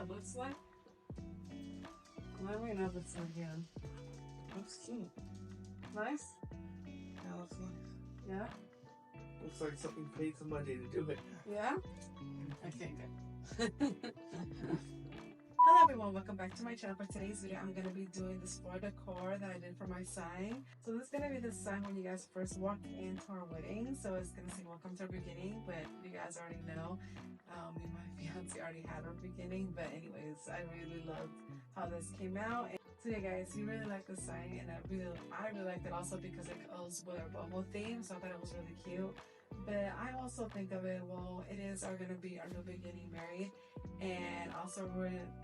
that looks like. Let me know if it's again. Looks cute. Nice? Yeah, looks nice. Yeah? Looks like something paid somebody to do it. Yeah? Okay, good. Hello everyone, welcome back to my channel. For today's video, I'm going to be doing this floor decor that I did for my sign. So this is going to be the sign when you guys first walk into our wedding. So it's going to say welcome to our beginning, but you guys already know, me and my fiance already had our beginning. But anyways, I really loved how this came out. So yeah guys, we really like the sign, and I really liked it also because it goes with our Boho theme, so I thought it was really cute. But I also think of it, well, it is going to be our new beginning married, and also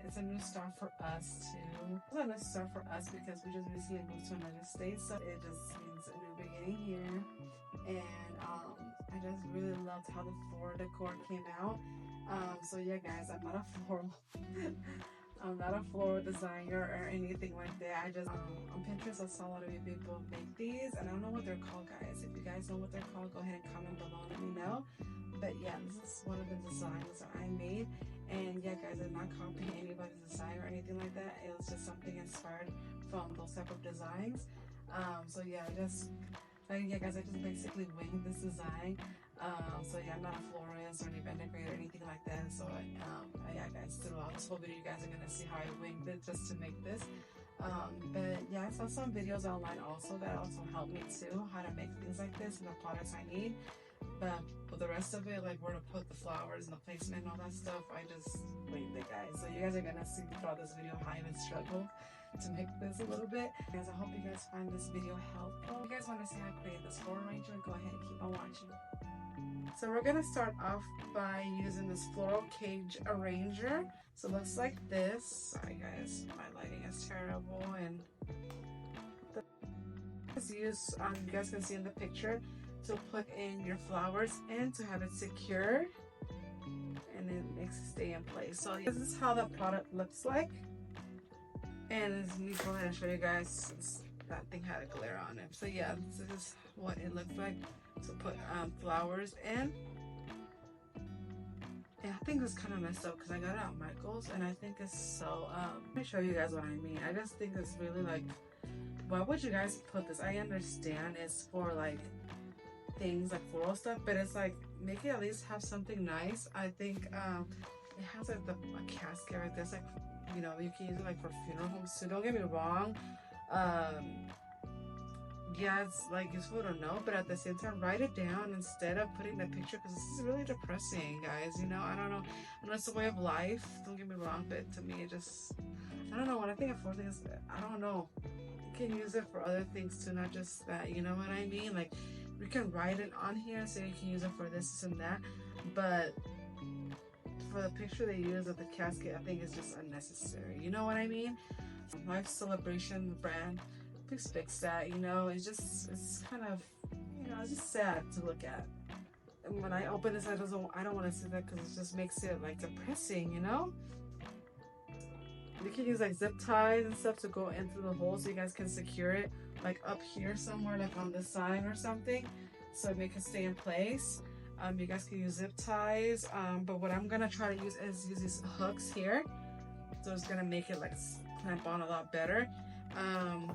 it's a new start for us too. It's a new start for us because we just recently moved to another state, so it just means a new beginning here. And I just really loved how the floor decor came out. So yeah guys, I'm not a floral I'm not a floral designer or anything like that. I just on Pinterest I saw a lot of people make these, and I don't know what they're called, guys. If you guys know what they're called, go ahead and comment below and let me know. But yeah, this is one of the designs that I made, and yeah guys, I'm not copying anybody's design or anything like that. It was just something inspired from those type of designs. So yeah, yeah guys, I just basically winged this design. So yeah, I'm not a florist or any event decorator or anything like that. So yeah guys, throughout this whole video you guys are gonna see how I winged it just to make this. But yeah, I saw some videos online also that also helped me too, how to make things like this and the products I need. But for the rest of it, like where to put the flowers and the placement and all that stuff, I just winged it, guys. So you guys are gonna see throughout this video how I even struggled to make this a little bit. Guys, I hope you guys find this video helpful. If you guys want to see how I create this floral arrangement, go ahead and keep on watching. So we're gonna start off by using this floral cage arranger. So it looks like this. Sorry guys, my lighting is terrible, and this use you guys can see in the picture to put in your flowers and to have it secured, and it makes it stay in place. So this is how the product looks like, and let me go ahead and show you guys since that thing had a glare on it. So yeah, this is what it looks like to put flowers in. And I think it's kind of messed up because I got it at Michael's, and I think it's so let me show you guys what I mean. I just think it's really like, why would you guys put this? I understand it's for like things like floral stuff, but it's like, make it at least have something nice. I think it has like a casket right there. It's like, you know, you can use it like for funeral homes too. Don't get me wrong, yeah, it's like useful to know, but at the same time, write it down instead of putting the picture, because this is really depressing, guys. You know, I don't know it's a way of life, don't get me wrong, but to me it just, I don't know, when I think of floral things, I don't know, you can use it for other things too, not just that, you know what I mean? Like, we can write it on here so you can use it for this and that, but for the picture they use of the casket, I think it's just unnecessary, you know what I mean? Life Celebration brand, please fix that, you know. It's kind of, you know, it's just sad to look at. And when I open this, I don't want to see that because it just makes it like depressing, you know. You can use like zip ties and stuff to go into the hole so you guys can secure it, like up here somewhere, like on the sign or something, so it can stay in place. You guys can use zip ties, but what I'm gonna try to use is use these hooks here, so it's gonna make it like clamp on a lot better.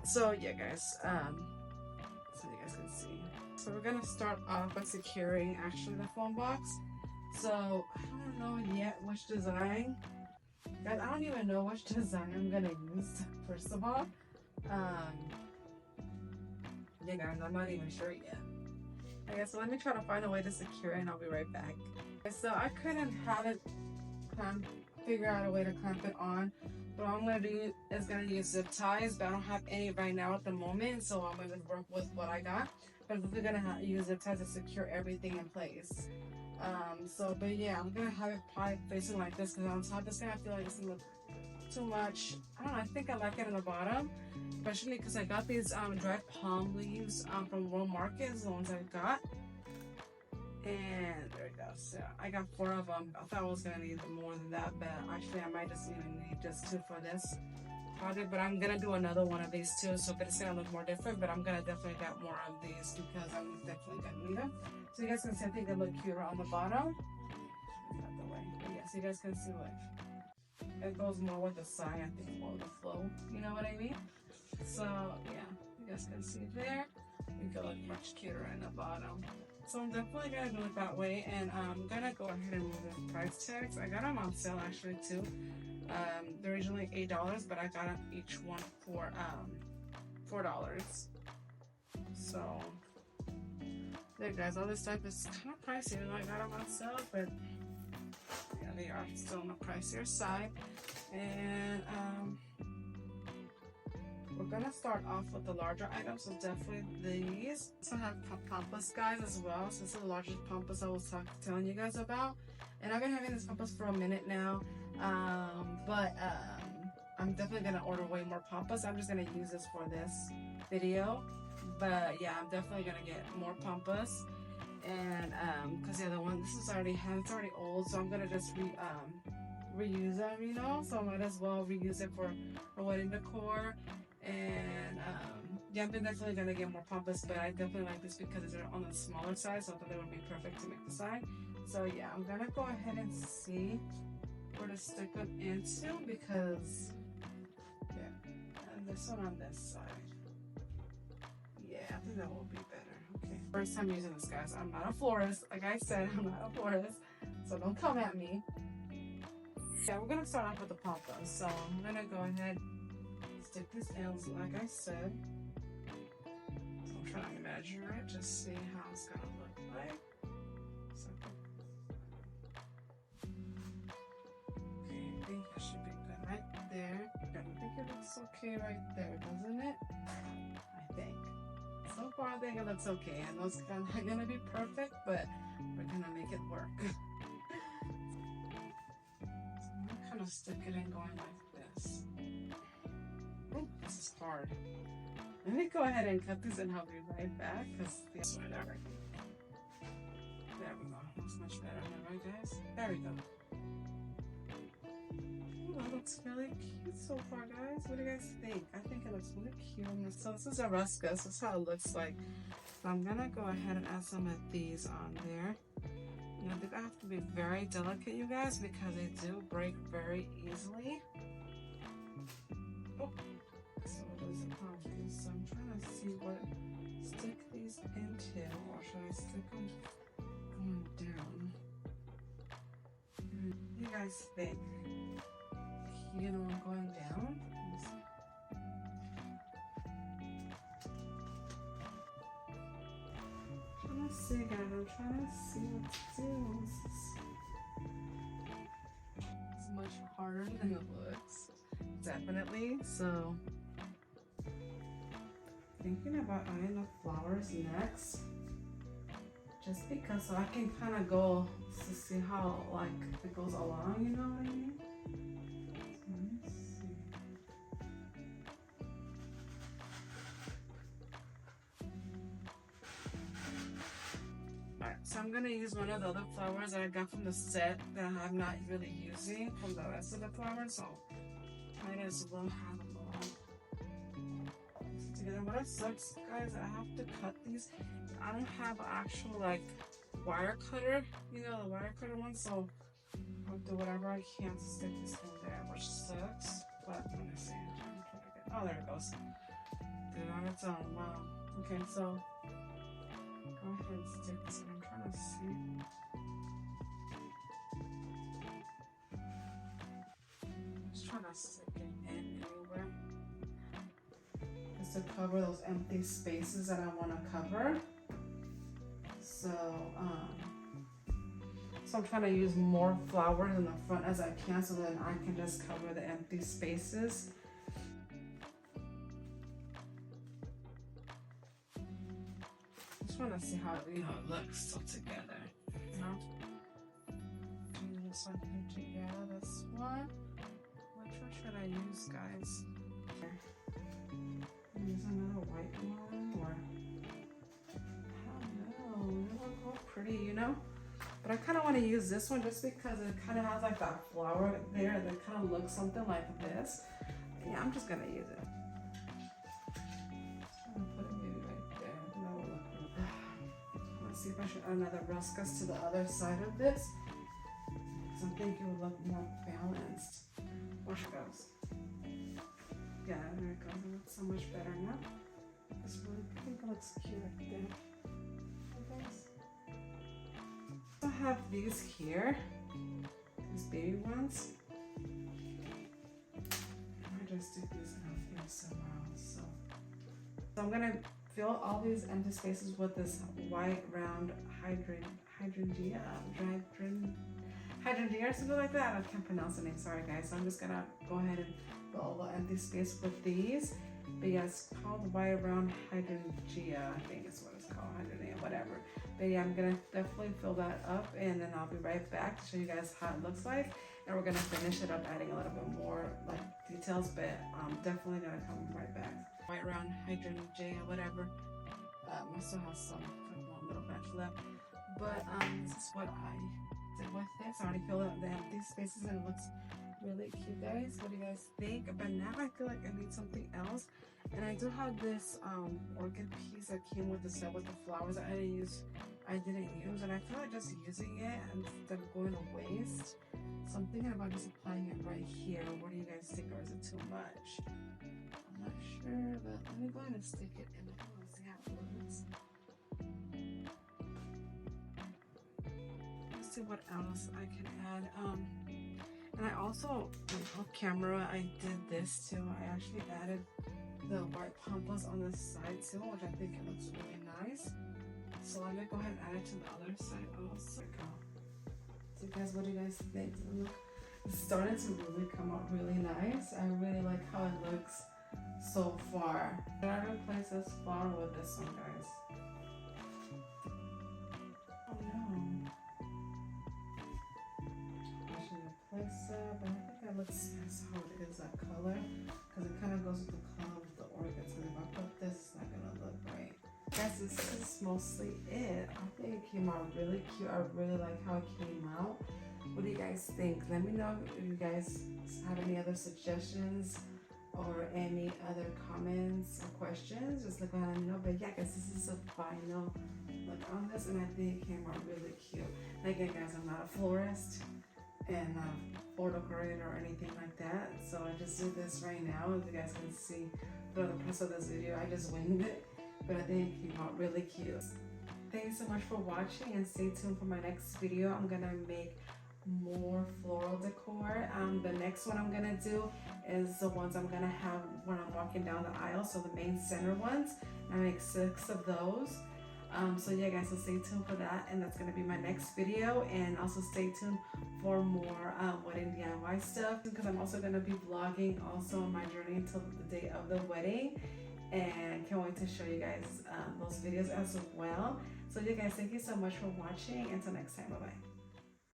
So yeah guys, so you guys can see. So we're gonna start off by securing actually the phone box. So I don't know yet which design, guys. I don't even know which design I'm gonna use first of all. Yeah guys, I'm not even sure yet. Okay, so let me try to find a way to secure it and I'll be right back. Okay, so I couldn't have it figure out a way to clamp it on. What I'm going to do is going to use zip ties, but I don't have any right now at the moment, so I'm going to work with what I got. But we're going to use zip ties to secure everything in place. But yeah, I'm going to have it probably facing like this, because on top it's going to feel like it's going to look too much. I don't know, I think I like it in the bottom, especially because I got these dried palm leaves from World Market, the ones I got. And there we go. So I got 4 of them. I thought I was gonna need more than that, but actually I might just even need just 2 for this project. But I'm gonna do another one of these too, so but it's gonna look more different. But I'm gonna definitely get more of these because I'm definitely gonna need them. So you guys can see, I think they look cuter on the bottom. Out the way. But yeah, so you guys can see what it goes more with the sign, I think, more with the flow, you know what I mean? So yeah, you guys can see there, you can look much cuter in the bottom. So I'm definitely gonna do it that way, and I'm gonna go ahead and remove the price tags. I got them on sale actually too. They're originally $8, but I got them each one for $4. So there, guys. All this stuff is kind of pricey, even though I got them on sale, but yeah, they are still on the pricier side. And we're gonna start off with the larger items, so definitely these. So I have pampas, guys, as well. So this is the largest pampas I was telling you guys about, and I've been having this pampas for a minute now. I'm definitely gonna order way more pampas. I'm just gonna use this for this video, but yeah, I'm definitely gonna get more pampas. And because yeah, the one this is already it's already old, so I'm gonna just reuse them, you know. So I might as well reuse it for a wedding decor. And yeah, I'm definitely gonna get more pampas, but I definitely like this because they're on the smaller side, so I thought they would be perfect to make the sign. So yeah, I'm gonna go ahead and see where to stick them into, because yeah, and this one on this side. Yeah, I think that will be better. Okay, first time using this, guys. I'm not a florist, like I said. I'm not a florist, so don't come at me. Yeah, we're gonna start off with the pampas, so I'm gonna go ahead. Stick this in, like I said. So I'm trying to measure it, just see how it's gonna look like. So, okay, I think that should be good right there. I think it looks okay right there, doesn't it? I think. So far, I think it looks okay. I know it's not gonna be perfect, but we're gonna make it work. So I'm gonna kind of stick it in going like this. Oh, this is hard. Let me go ahead and cut this and I'll be right back, because this way, there we go. That's much better, right, guys? There we go. Ooh, that looks really cute so far, guys. What do you guys think? I think it looks really cute. So this is a rusca. This is how it looks like. So I'm gonna go ahead and add some of these on there. You know, they have to be very delicate, you guys, because they do break very easily. Oh. So there's a problem. So I'm trying to see what stick these into, or should I stick them going down? What do you guys think? You know, I'm going down. I'm trying to see, guys. I'm trying to see what to do. It's much harder than it looks. Definitely. So thinking about adding the flowers next, just because, so I can kind of go to see how like it goes along, you know what I mean? So let me see. Alright, so I'm gonna use one of the other flowers that I got from the set that I'm not really using from the rest of the flowers, so might as well have them all together. What sucks, guys, I have to cut these. I don't have an actual like wire cutter, you know, the wire cutter one, so I'll do whatever I can to stick this in there, which sucks. But let me see. Oh, there it goes. Did it on its own. Wow. Okay, so go ahead and stick this in. I'm trying to see. Just trying to stick it in anywhere, just to cover those empty spaces that I want to cover. So I'm trying to use more flowers in the front as I can, so then I can just cover the empty spaces. Just want to see how it looks all together. You know, do this one here together. This one. Which one should I use, guys? Use another white one, or I don't know. They look all pretty, you know. But I kind of want to use this one just because it kind of has like that flower there that kind of looks something like this. Yeah, I'm just gonna use it. Just gonna put it maybe right there. That will look good. Let's see if I should add another ruscus to the other side of this, because I think it would look more balanced. It looks so much better now. This really, I think it looks cute right there. Okay. I have these here, these baby ones. I just stick these out here somewhere else. So I'm gonna fill all these empty spaces with this white round hydrangea or something like that. I can't pronounce the name, sorry guys. So I'm just gonna go ahead and fill all the empty space with these. But yeah, it's called white round hydrangea, I think is what it's called, hydrangea, whatever. But yeah, I'm gonna definitely fill that up and then I'll be right back to show you guys how it looks like. And we're gonna finish it up adding a little bit more like details, but I'm definitely gonna come right back. White round hydrangea, whatever. I still have some one little batch left. But this is what I did with this. I already filled out the empty spaces and it looks really cute, guys. What do you guys think? But now I feel like I need something else. And I do have this orchid piece that came with the set with the flowers that I didn't use, and I feel like just using it instead of going to waste. So I'm thinking about just applying it right here. What do you guys think, or is it too much? I'm not sure, but let me go ahead and stick it in. I want to see how it looks. Let's see what else I can add. And I also, off camera, I did this too. I actually added the white pompons on the side too, which I think it looks really nice. So let me go ahead and add it to the other side also. So guys, what do you guys think? It's starting to really come out really nice. I really like how it looks so far. Should I replace this flower with this one, guys? Oh no. I should replace that, but I think it looks nice how it is, that color. Because it kind of goes with the color of the orchids. And if I put this, it's not going to look right. Guys, this is mostly it. I think it came out really cute. I really like how it came out. What do you guys think? Let me know if you guys have any other suggestions or any other comments or questions. Just let me know. But yeah, guys, this is a final look on this, and I think it came out really cute. And again, guys, I'm not a florist and not a floor decorator or anything like that. So I just did this right now. As you guys can see throughout the process of this video, I just winged it. But I think it came out really cute. Thank you so much for watching, and stay tuned for my next video. I'm gonna make more floral decor. The next one I'm gonna do is the ones I'm gonna have when I'm walking down the aisle, so the main center ones. I make 6 of those. So yeah, guys, so stay tuned for that, and that's gonna be my next video. And also stay tuned for more wedding DIY stuff, because I'm also gonna be vlogging also on my journey until the day of the wedding. And can't wait to show you guys those videos as well. So you guys, thank you so much for watching. Until next time, bye bye.